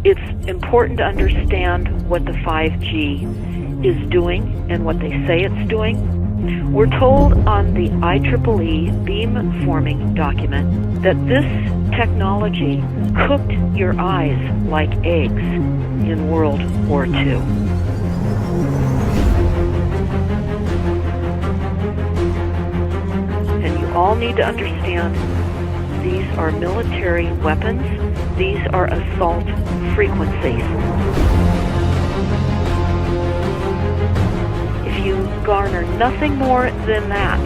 It's important to understand what the 5G is doing and what they say it's doing. We're told on the IEEE beamforming document that this technology cooked your eyes like eggs in World War II. And you all need to understand these are military weapons. These are assault frequencies. If you garner nothing more than that,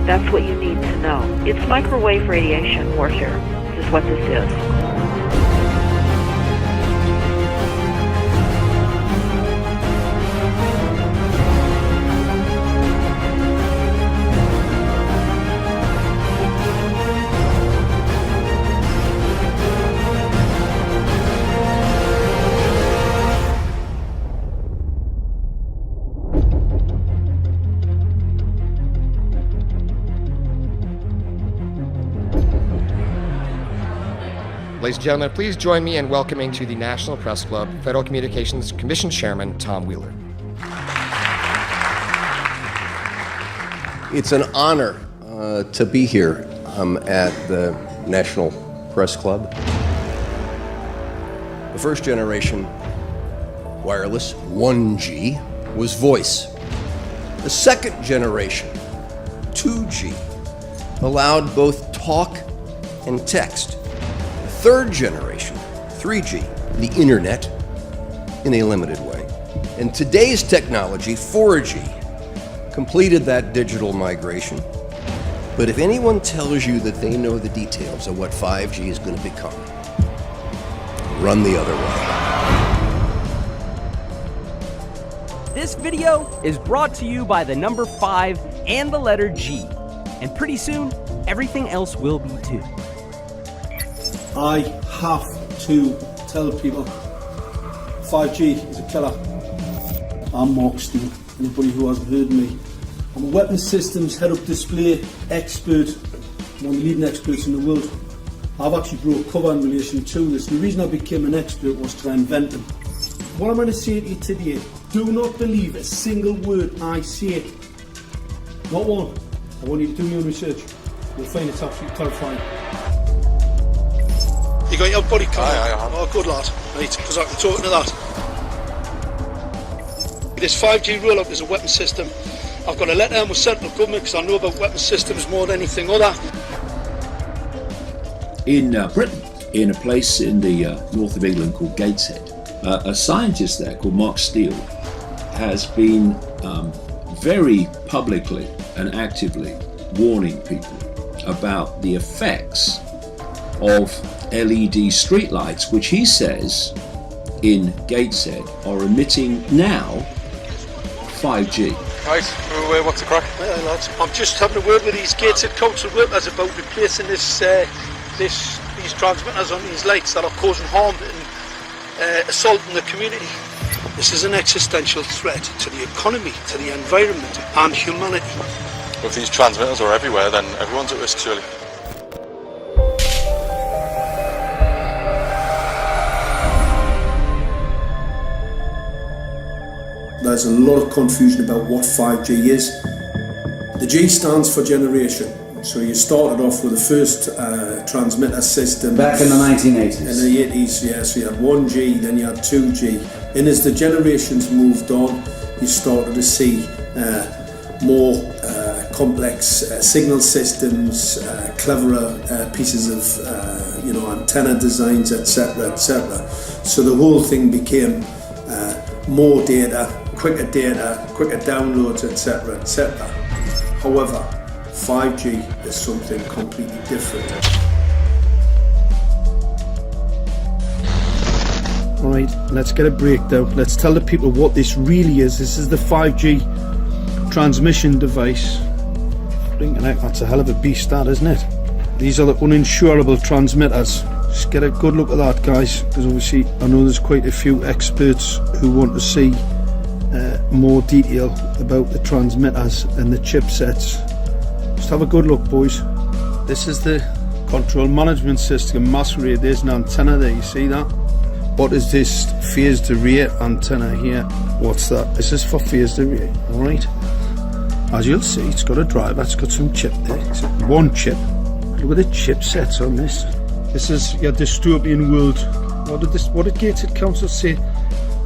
that's what you need to know. It's microwave radiation warfare. This is what this is. Ladies and gentlemen, please join me in welcoming to the National Press Club Federal Communications Commission Chairman Tom Wheeler. It's an honor to be here at the National Press Club. The first generation wireless, 1G, was voice. The second generation, 2G, allowed both talk and text. Third generation, 3G, the internet, in a limited way. And today's technology, 4G, completed that digital migration. But if anyone tells you that they know the details of what 5G is going to become, run the other way. This video is brought to you by the number 5 and the letter G. And pretty soon, everything else will be too. I have to tell people 5G is a killer. I'm Mark Steele, anybody who hasn't heard me. I'm a weapons systems head-up display expert, one of the leading experts in the world. I've actually brought cover in relation to this. The reason I became an expert was to invent them. What I'm going to say to you today, do not believe a single word I say. Not one. I want you to do your own research. You'll find it's absolutely terrifying. You got your body cam? Aye. Oh, good lad. Right, because I can talk to that. This 5G roll-up is a weapon system. I've got a letter with central government because I know about weapon systems more than anything other. In Britain, in a place in the north of England called Gateshead, a scientist there called Mark Steele has been very publicly and actively warning people about the effects of LED streetlights, which he says in Gateshead are emitting now 5G. Right, what's the crack? Hey, lads. I'm just having a word with these Gateshead council workers about replacing these transmitters on these lights that are causing harm and assaulting the community. This is an existential threat to the economy, to the environment and humanity. If these transmitters are everywhere, then everyone's at risk, surely. There's a lot of confusion about what 5G is. The G stands for generation. So you started off with the first transmitter system. Back in the 1980s. In the 80s, yeah. So you had 1G, then you had 2G. And as the generations moved on, you started to see more complex signal systems, cleverer pieces of antenna designs, etc., etc. So the whole thing became more data, quicker downloads, etc., etc. However, 5G is something completely different. Alright, let's get a breakdown. Let's tell the people what this really is. This is the 5G transmission device. That's a hell of a beast, that, isn't it? These are the uninsurable transmitters. Just get a good look at that, guys, because obviously I know there's quite a few experts who want to see more detail about the transmitters and the chipsets. Just have a good look, boys. This is the control management system masquerade. There's an antenna there, you see that? What is this phased array antenna here? What's that? This is for phased array, alright? As you'll see, it's got a driver, it's got some chip there. It's one chip. Look at the chipsets on this. This is your dystopian world. What did Gateshead Council say?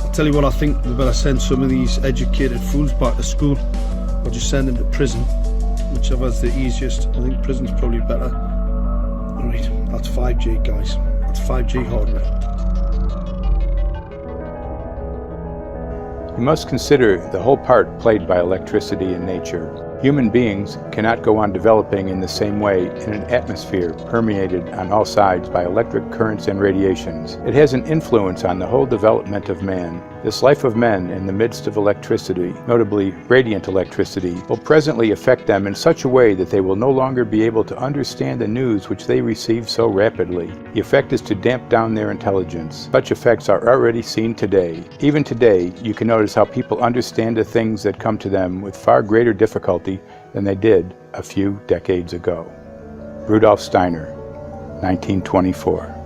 I'll tell you what, I think we better send some of these educated fools back to school, or just send them to prison, whichever's the easiest. I think prison's probably better. Alright, that's 5G, guys. That's 5G hardware. You must consider the whole part played by electricity in nature. Human beings cannot go on developing in the same way in an atmosphere permeated on all sides by electric currents and radiations. It has an influence on the whole development of man. This life of men in the midst of electricity, notably radiant electricity, will presently affect them in such a way that they will no longer be able to understand the news which they receive so rapidly. The effect is to damp down their intelligence. Such effects are already seen today. Even today, you can notice how people understand the things that come to them with far greater difficulty than they did a few decades ago. Rudolf Steiner, 1924.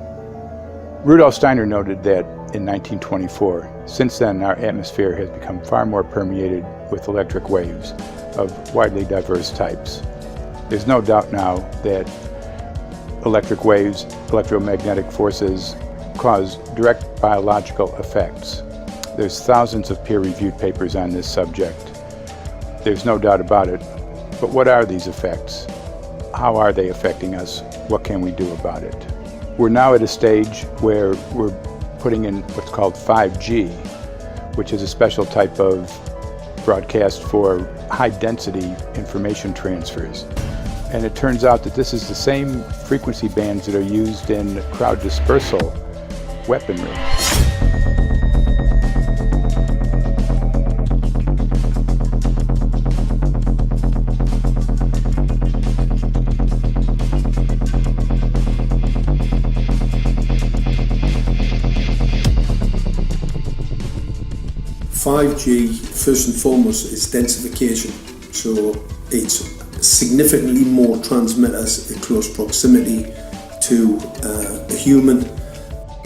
Rudolf Steiner noted that in 1924, since then our atmosphere has become far more permeated with electric waves of widely diverse types. There's no doubt now that electric waves, electromagnetic forces, cause direct biological effects. There's thousands of peer-reviewed papers on this subject. There's no doubt about it. But what are these effects? How are they affecting us? What can we do about it? We're now at a stage where we're putting in what's called 5G, which is a special type of broadcast for high-density information transfers. And it turns out that this is the same frequency bands that are used in crowd dispersal weaponry. 5G, first and foremost, is densification. So it's significantly more transmitters in close proximity to a human,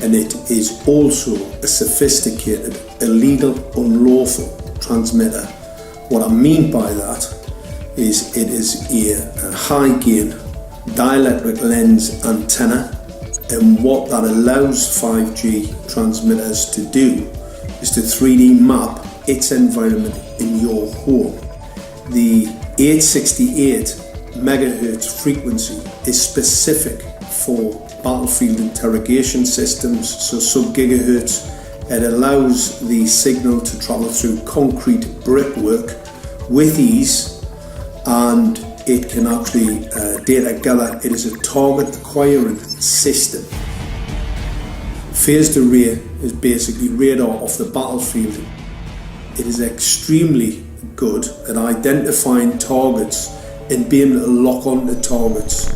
and it is also a sophisticated, illegal, unlawful transmitter. What I mean by that is it is a high gain dielectric lens antenna, and what that allows 5G transmitters to do is to 3D map its environment in your home. The 868 megahertz frequency is specific for battlefield interrogation systems, so sub-gigahertz. It allows the signal to travel through concrete brickwork with ease, and it can actually data gather. It is a target acquiring system. Phased array is basically radar off the battlefield. It is extremely good at identifying targets and being able to lock onto targets.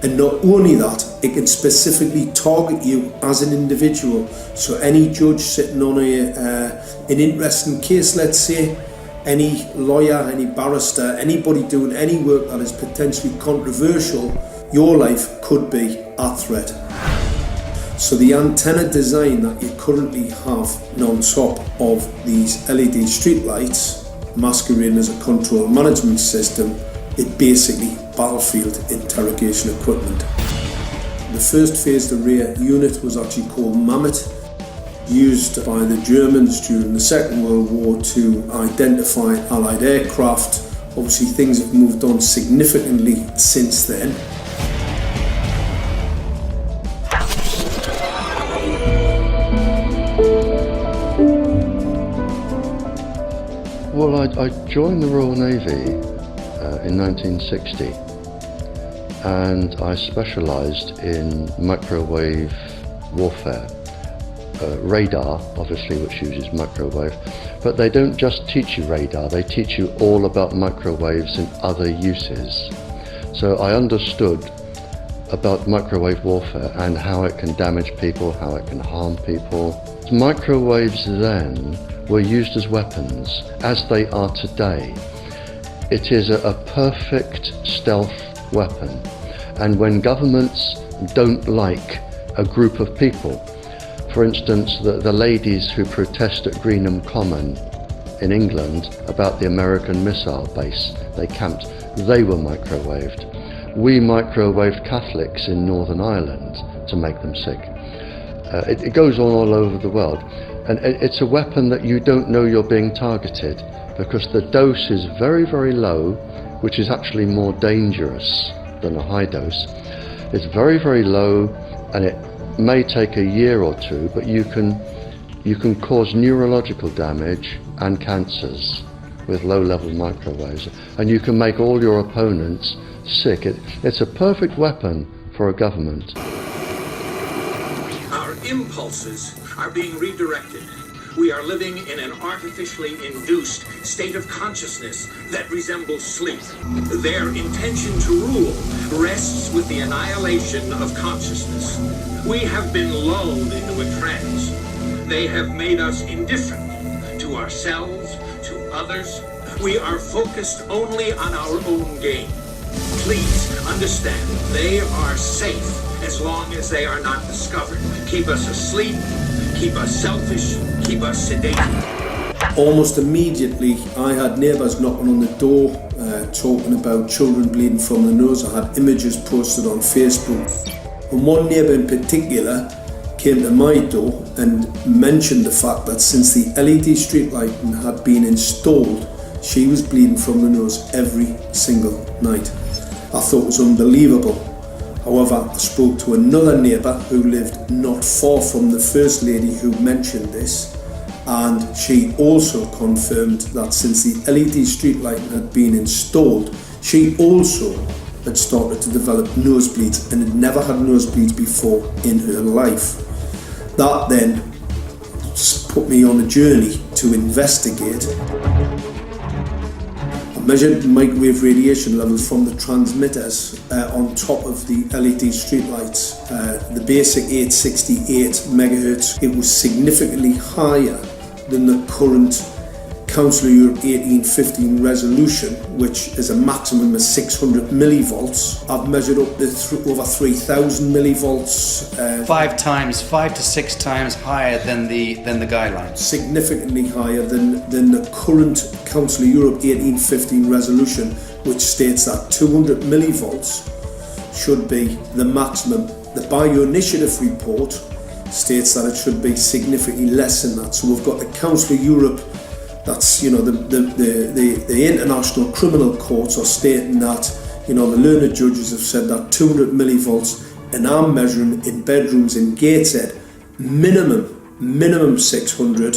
And not only that, it can specifically target you as an individual. So any judge sitting on an interesting case, let's say, any lawyer, any barrister, anybody doing any work that is potentially controversial, your life could be at threat. So the antenna design that you currently have on top of these LED streetlights, masquerading as a control management system, is basically battlefield interrogation equipment. The first phased array unit was actually called Mammoth, used by the Germans during the Second World War to identify Allied aircraft. Obviously things have moved on significantly since then. Well, I joined the Royal Navy in 1960, and I specialised in microwave warfare. Radar, obviously, which uses microwave, but they don't just teach you radar, they teach you all about microwaves and other uses. So I understood about microwave warfare and how it can damage people, how it can harm people. Microwaves then were used as weapons, as they are today. It is a perfect stealth weapon, And when governments don't like a group of people, for instance, the ladies who protest at Greenham Common in England about the American missile base they camped, they were microwaved. We microwaved Catholics in Northern Ireland to make them sick. It goes on all over the world. And it's a weapon that you don't know you're being targeted because the dose is very, very low, which is actually more dangerous than a high dose. It's very, very low, and it may take a year or two, but you can cause neurological damage and cancers with low-level microwaves, and you can make all your opponents sick. It's a perfect weapon for a government. Our impulses are being redirected. We are living in an artificially induced state of consciousness that resembles sleep. Their intention to rule rests with the annihilation of consciousness. We have been lulled into a trance. They have made us indifferent to ourselves, to others. We are focused only on our own gain. Please understand, they are safe as long as they are not discovered. Keep us asleep, keep us selfish, keep us sedated. Almost immediately, I had neighbours knocking on the door, talking about children bleeding from the nose. I had images posted on Facebook. And one neighbour in particular came to my door and mentioned the fact that since the LED street lighting had been installed, she was bleeding from the nose every single night. I thought it was unbelievable. However, I spoke to another neighbour who lived not far from the first lady who mentioned this, and she also confirmed that since the LED street lighting had been installed, she also had started to develop nosebleeds and had never had nosebleeds before in her life. That then put me on a journey to investigate. I measured microwave radiation levels from the transmitters on top of the LED streetlights. The basic 868 megahertz, it was significantly higher than the current Council of Europe 1815 resolution, which is a maximum of 600 millivolts. I've measured up to over 3,000 millivolts. 5 to 6 times higher than the guidelines. Significantly higher than the current Council of Europe 1815 resolution, which states that 200 millivolts should be the maximum. The Bio-Initiative report states that it should be significantly less than that. So we've got the Council of Europe, that's, you know, the international criminal courts are stating that, you know, the learned judges have said that 200 millivolts, and I'm measuring in bedrooms in Gateshead, minimum 600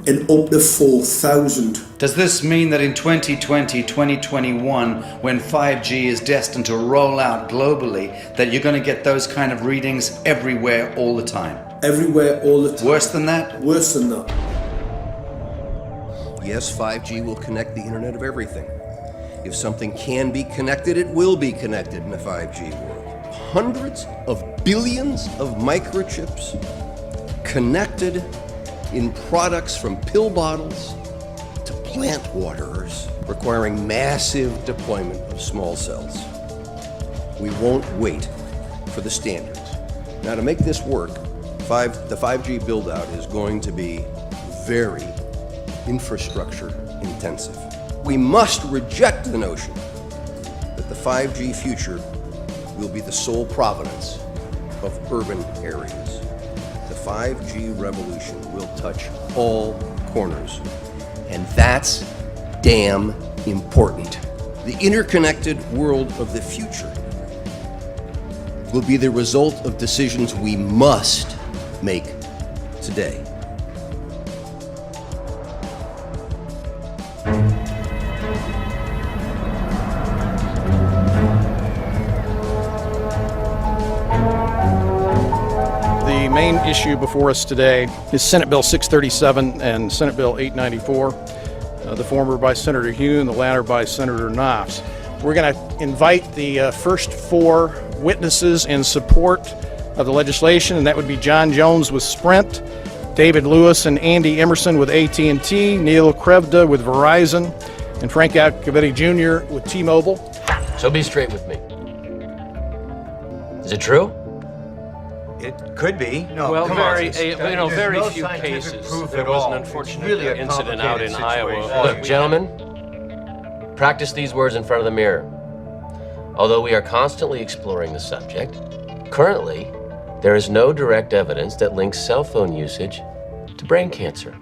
and up to 4,000. Does this mean that in 2020, 2021, when 5G is destined to roll out globally, that you're going to get those kind of readings everywhere all the time? Everywhere all the time. Worse than that? Worse than that. Yes, 5G will connect the Internet of everything. If something can be connected, it will be connected in a 5G world. Hundreds of billions of microchips connected in products from pill bottles to plant waterers, requiring massive deployment of small cells. We won't wait for the standards. Now, to make this work, the 5G build-out is going to be very infrastructure intensive. We must reject the notion that the 5G future will be the sole providence of urban areas. The 5G revolution will touch all corners, and that's damn important. The interconnected world of the future will be the result of decisions we must make today. The main issue before us today is Senate Bill 637 and Senate Bill 894, the former by Senator Hugh and the latter by Senator Knopf. We're going to invite the first four witnesses in support of the legislation, and that would be John Jones with Sprint, David Lewis and Andy Emerson with AT&T, Neil Krevda with Verizon, and Frank Iacovetti Jr. with T-Mobile. So be straight with me. Is it true? It could be. No, Well, come very on. very no few scientific cases. proof There at was all. an It's unfortunate really a incident out in complicated Iowa. situation. Look, gentlemen, practice these words in front of the mirror. Although we are constantly exploring the subject, currently, there is no direct evidence that links cell phone usage to brain cancer.